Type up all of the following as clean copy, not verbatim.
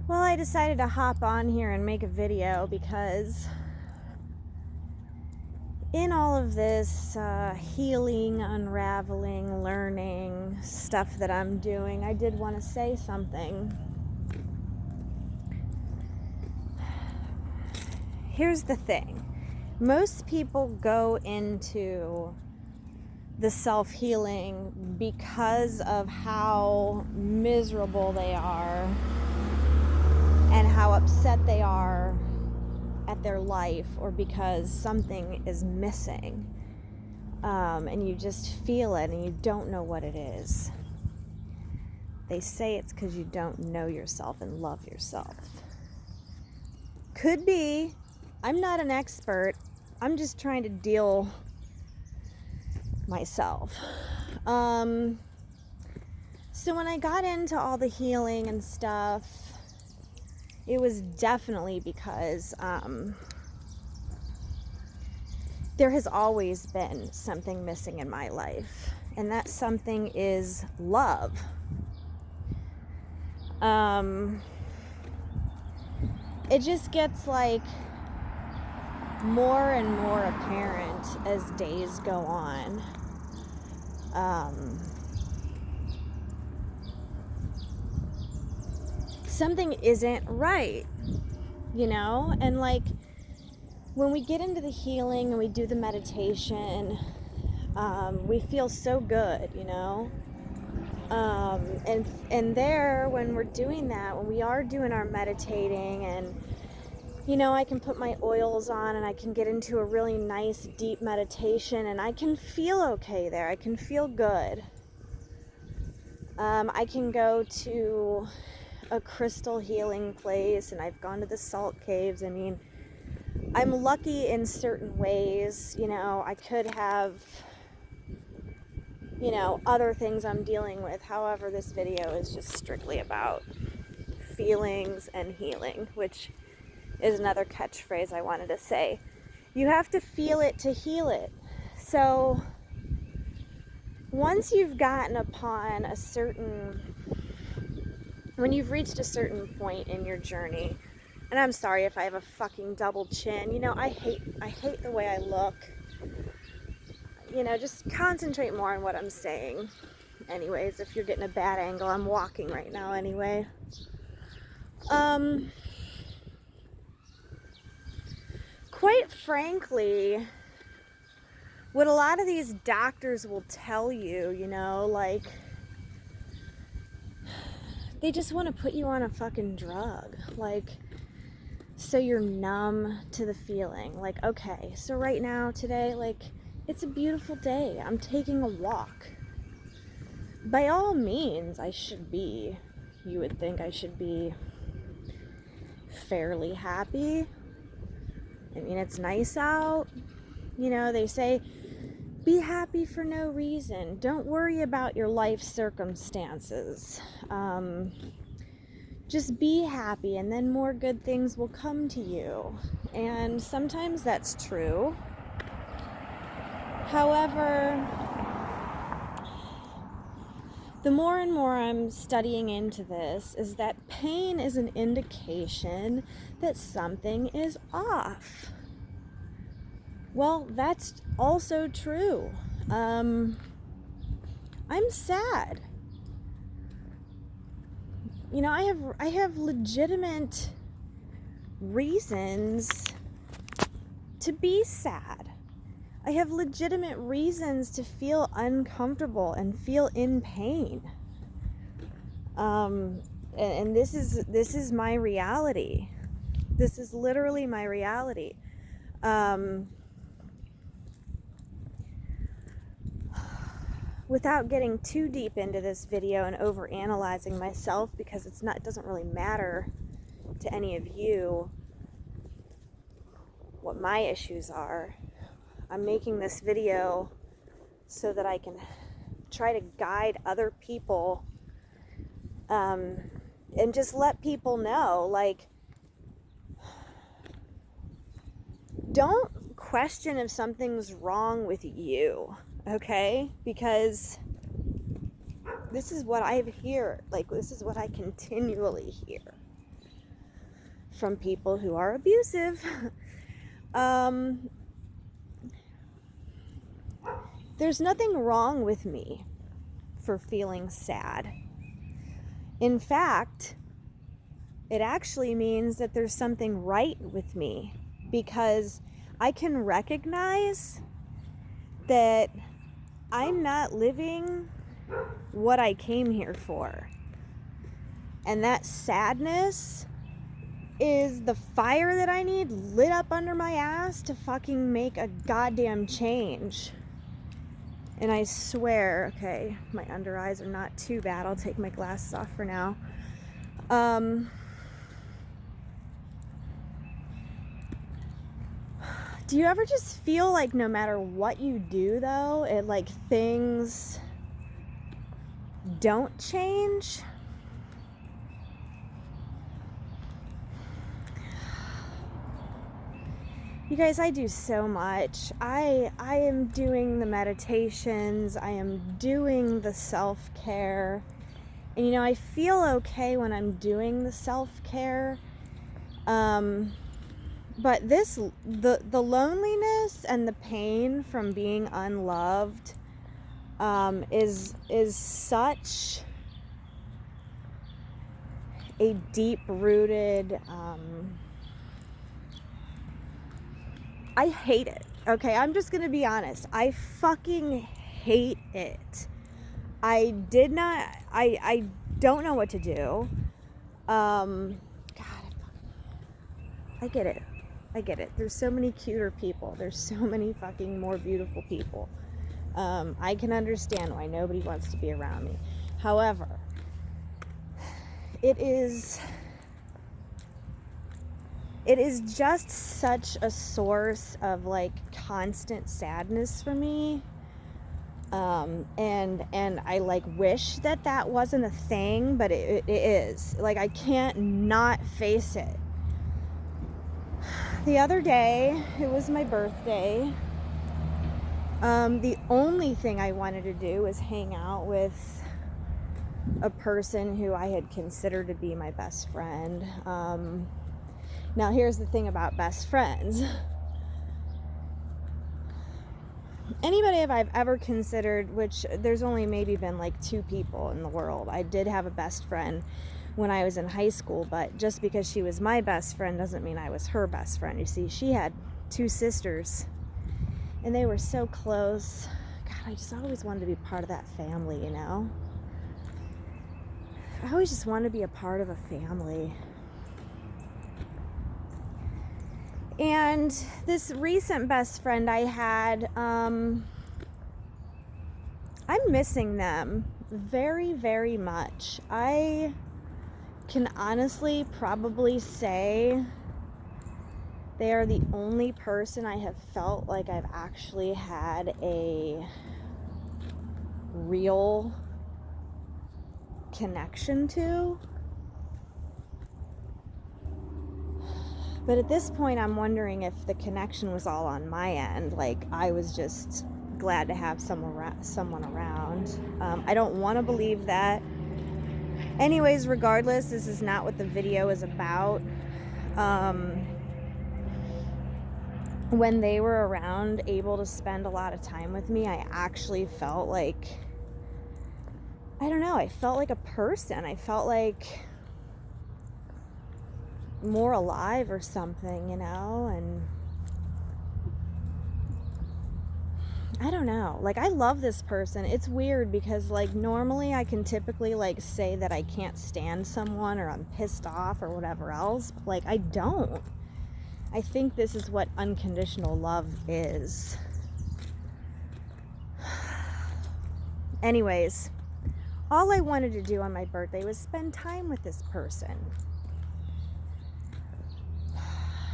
Well, I decided to hop on here and make a video because in all of this healing, unraveling, learning stuff that I'm doing, I did want to say something. Here's the thing. Most people go into the self-healing because of how miserable they are and how upset they are at their life, or because something is missing, and you just feel it and you don't know what it is. They say it's because you don't know yourself and love yourself. Could be. I'm not an expert. I'm just trying to deal myself. So when I got into all the healing and stuff, it was definitely because there has always been something missing in my life, and that something is love. It just gets like more and more apparent as days go on. Something isn't right, and like when we get into the healing and we do the meditation, we feel so good, and there, when we're doing that, when we are doing our meditating, and I can put my oils on and I can get into a really nice deep meditation, and I can feel okay there. I can feel good. I can go to a crystal healing place, and I've gone to the salt caves. I mean, I'm lucky in certain ways. I could have other things I'm dealing with. However, this video is just strictly about feelings and healing, which is another catchphrase I wanted to say. You have to feel it to heal it. So once you've gotten upon when you've reached a certain point in your journey, and I'm sorry if I have a fucking double chin, I hate the way I look. Just concentrate more on what I'm saying. Anyways, if you're getting a bad angle, I'm walking right now anyway. Quite frankly, what a lot of these doctors will tell you, like, they just want to put you on a fucking drug, like, so you're numb to the feeling. Like, okay, so right now, today, like, it's a beautiful day. I'm taking a walk. By all means, you would think I should be fairly happy. I mean, it's nice out. They say, be happy for no reason. Don't worry about your life circumstances. Just be happy, and then more good things will come to you. And sometimes that's true. However, the more and more I'm studying into this is that pain is an indication that something is off. Well, that's also true. I'm sad. I have legitimate reasons to be sad. I have legitimate reasons to feel uncomfortable and feel in pain. And this is my reality. This is literally my reality. Without getting too deep into this video and over-analyzing myself, because it doesn't really matter to any of you what my issues are. I'm making this video so that I can try to guide other people, and just let people know, like, don't question if something's wrong with you, okay? Because this is what I hear. Like, this is what I continually hear. from people who are abusive. There's nothing wrong with me for feeling sad. In fact, it actually means that there's something right with me, because I can recognize that I'm not living what I came here for. And that sadness is the fire that I need lit up under my ass to fucking make a goddamn change. And I swear, okay, my under eyes are not too bad. I'll take my glasses off for now. Do you ever just feel like no matter what you do, though, it like things don't change? You guys, I do so much. I am doing the meditations. I am doing the self-care. And you know, I feel okay when I'm doing the self-care. But the loneliness and the pain from being unloved is such a deep-rooted, I hate it. Okay, I'm just gonna be honest. I fucking hate it. I don't know what to do. God, I get it. I get it. There's so many cuter people. There's so many fucking more beautiful people. I can understand why nobody wants to be around me. However, it is just such a source of like constant sadness for me. And I like wish that wasn't a thing, but it is. Like, I can't not face it. The other day, it was my birthday. The only thing I wanted to do was hang out with a person who I had considered to be my best friend. Now, here's the thing about best friends. Anybody I've ever considered, which there's only maybe been like 2 people in the world. I did have a best friend when I was in high school, but just because she was my best friend doesn't mean I was her best friend. You see, she had 2 sisters, and they were so close. God, I just always wanted to be part of that family, you know? I always just wanted to be a part of a family. And this recent best friend I had, I'm missing them very, very much. I can honestly probably say they are the only person I have felt like I've actually had a real connection to. But at this point, I'm wondering if the connection was all on my end. Like, I was just glad to have someone around. I don't want to believe that. Anyways, regardless, this is not what the video is about. When they were around, able to spend a lot of time with me, I actually felt like, I don't know, I felt like a person. I felt like more alive or something, you know? And I don't know, like, I love this person. It's weird because, like, normally I can typically, like, say that I can't stand someone or I'm pissed off or whatever else, but, like, I don't. I think this is what unconditional love is. Anyways, all I wanted to do on my birthday was spend time with this person.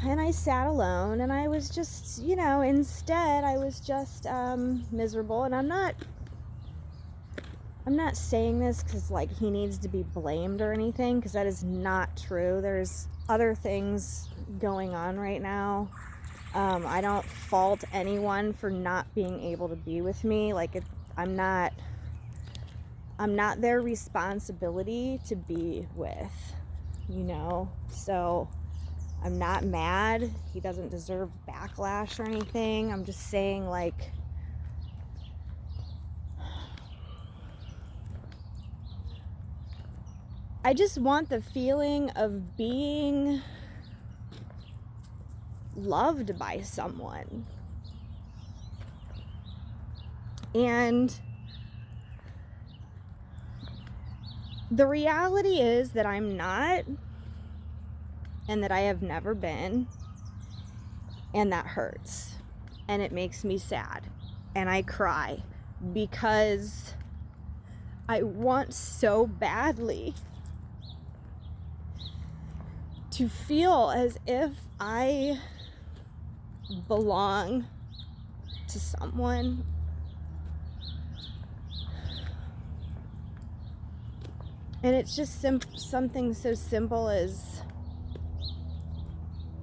And I sat alone, and I was just, you know, instead I was just miserable. And I'm not saying this because, like, he needs to be blamed or anything, because that is not true. There's other things going on right now. I don't fault anyone for not being able to be with me. Like, I'm not their responsibility to be with, you know? So I'm not mad. He doesn't deserve backlash or anything. I'm just saying, like, I just want the feeling of being loved by someone. And the reality is that I'm not, and that I have never been, and that hurts, and it makes me sad, and I cry because I want so badly to feel as if I belong to someone. And it's just something so simple as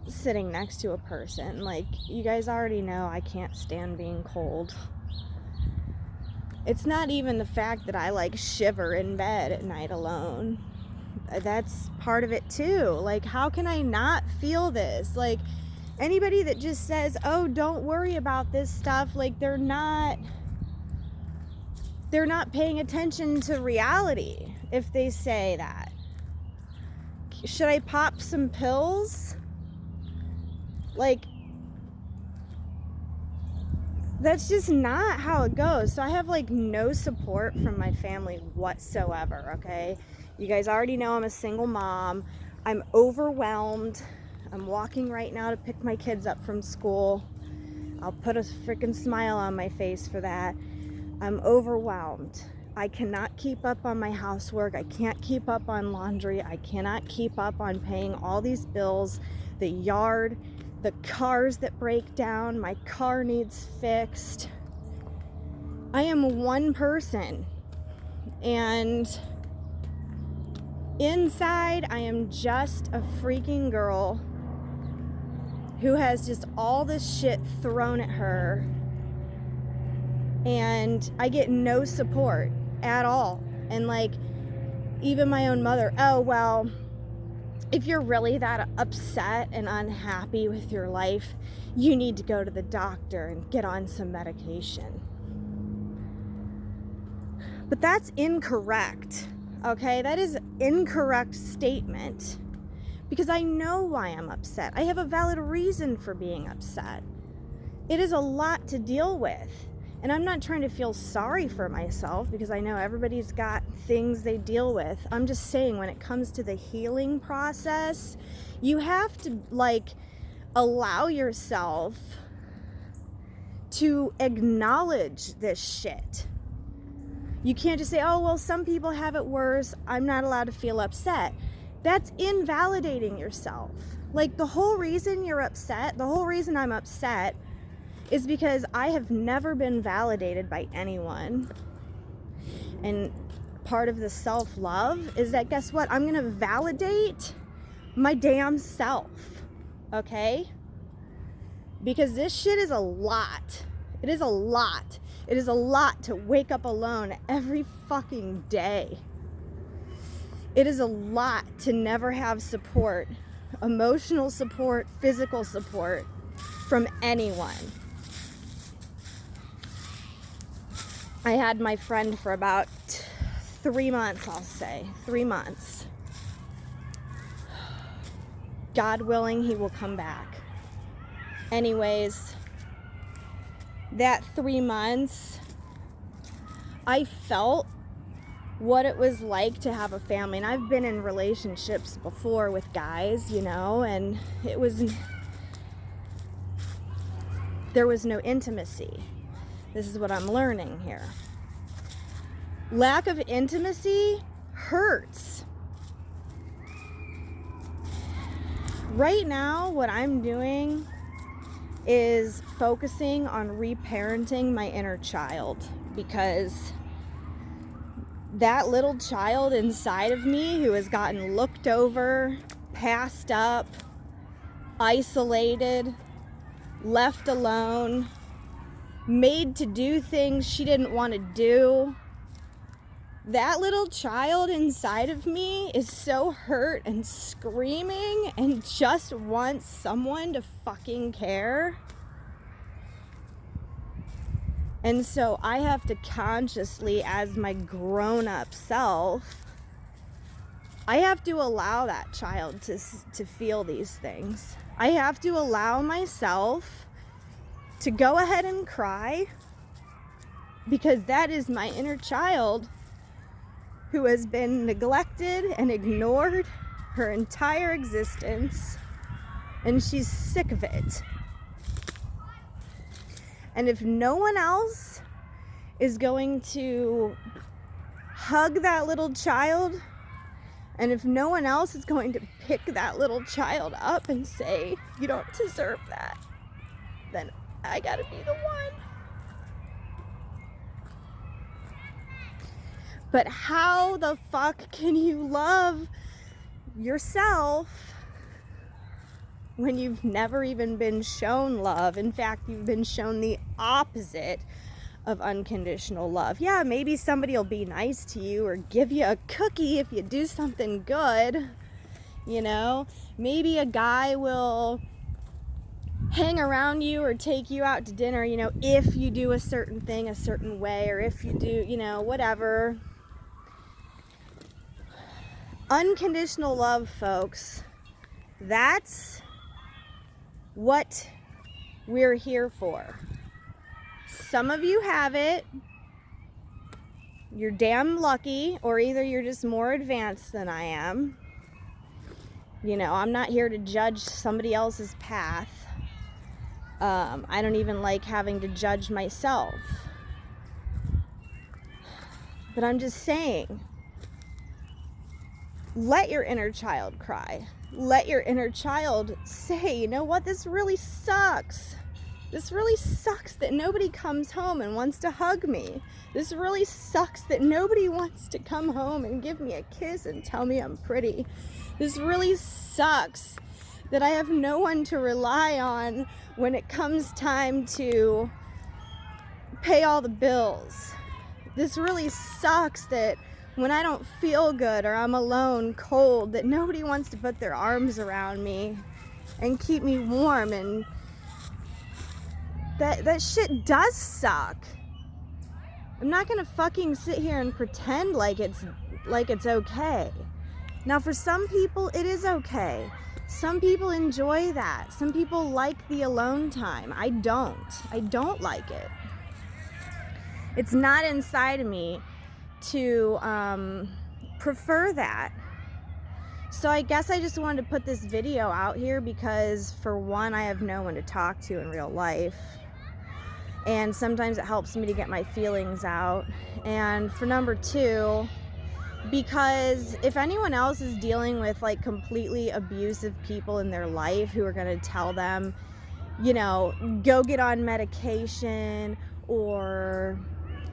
sitting next to a person. Like, you guys already know I can't stand being cold. It's not even the fact that I like shiver in bed at night alone. That's part of it too. Like, how can I not feel this? Like, anybody that just says, oh, don't worry about this stuff, like, they're not paying attention to reality if they say that. Should I pop some pills? Like, that's just not how it goes. So I have like no support from my family whatsoever, okay? You guys already know I'm a single mom. I'm overwhelmed. I'm walking right now to pick my kids up from school. I'll put a freaking smile on my face for that. I'm overwhelmed. I cannot keep up on my housework. I can't keep up on laundry. I cannot keep up on paying all these bills, the yard, the cars that break down. My car needs fixed. I am one person, and inside I am just a freaking girl who has just all this shit thrown at her, and I get no support at all. And like, even my own mother, oh, well, if you're really that upset and unhappy with your life, you need to go to the doctor and get on some medication. But that's incorrect, okay? That is an incorrect statement, because I know why I'm upset. I have a valid reason for being upset. It is a lot to deal with. And I'm not trying to feel sorry for myself, because I know everybody's got things they deal with. I'm just saying, when it comes to the healing process, you have to like allow yourself to acknowledge this shit. You can't just say, oh, well, some people have it worse, I'm not allowed to feel upset. That's invalidating yourself. Like, the whole reason you're upset, the whole reason I'm upset, is because I have never been validated by anyone. And part of the self-love is that, guess what? I'm gonna validate my damn self, okay? Because this shit is a lot. It is a lot. It is a lot to wake up alone every fucking day. It is a lot to never have support, emotional support, physical support from anyone. I had my friend for about 3 months, I'll say. 3 months. God willing, he will come back. Anyways, that 3 months, I felt what it was like to have a family. And I've been in relationships before with guys, you know, and there was no intimacy. This is what I'm learning here. Lack of intimacy hurts. Right now, what I'm doing is focusing on reparenting my inner child, because that little child inside of me who has gotten looked over, passed up, isolated, left alone, made to do things she didn't want to do, That little child inside of me is so hurt and screaming and just wants someone to fucking care. And so I have to consciously, as my grown-up self, I have to allow that child to feel these things. I have to allow myself to go ahead and cry, because that is my inner child who has been neglected and ignored her entire existence, and she's sick of it. And if no one else is going to hug that little child, and if no one else is going to pick that little child up and say, you don't deserve that, then I gotta be the one. But how the fuck can you love yourself when you've never even been shown love? In fact, you've been shown the opposite of unconditional love. Yeah, maybe somebody will be nice to you or give you a cookie if you do something good. You know, maybe a guy will hang around you or take you out to dinner, you know, if you do a certain thing a certain way, or if you do, you know, whatever. Unconditional love, folks, that's what we're here for. Some of you have it. You're damn lucky, or either you're just more advanced than I am. You know, I'm not here to judge somebody else's path. I don't even like having to judge myself. But I'm just saying, let your inner child cry. Let your inner child say, you know what, this really sucks. This really sucks that nobody comes home and wants to hug me. This really sucks that nobody wants to come home and give me a kiss and tell me I'm pretty. This really sucks that I have no one to rely on when it comes time to pay all the bills. This really sucks that when I don't feel good or I'm alone, cold, that nobody wants to put their arms around me and keep me warm, and that shit does suck. I'm not gonna fucking sit here and pretend like it's okay. Now, for some people, it is okay. Some people enjoy that. Some people like the alone time. I don't like it. It's not inside of me to prefer that. So I guess I just wanted to put this video out here because, for one, I have no one to talk to in real life. And sometimes it helps me to get my feelings out. And for number two, because if anyone else is dealing with like completely abusive people in their life who are going to tell them, you know, go get on medication, or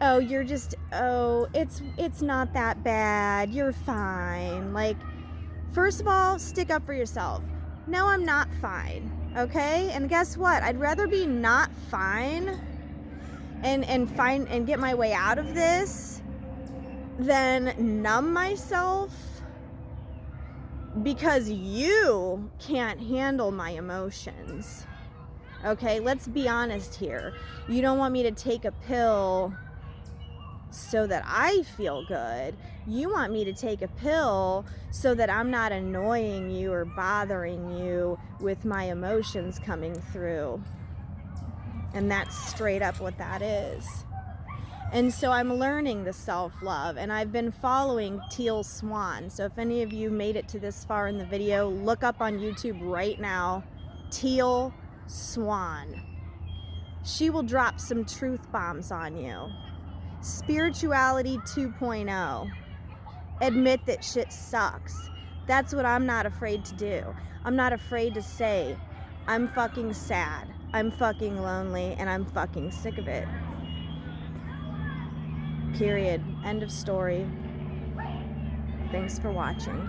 it's not that bad, you're fine. Like, first of all, stick up for yourself. No, I'm not fine, okay? And guess what? I'd rather be not fine and get my way out of this than numb myself because you can't handle my emotions. Okay, let's be honest here. You don't want me to take a pill so that I feel good. You want me to take a pill so that I'm not annoying you or bothering you with my emotions coming through. And that's straight up what that is. And so I'm learning the self-love, and I've been following Teal Swan. So if any of you made it to this far in the video, look up on YouTube right now, Teal Swan. She will drop some truth bombs on you. Spirituality 2.0. Admit that shit sucks. That's what I'm not afraid to do. I'm not afraid to say, I'm fucking sad, I'm fucking lonely, and I'm fucking sick of it. Period. End of story. Thanks for watching.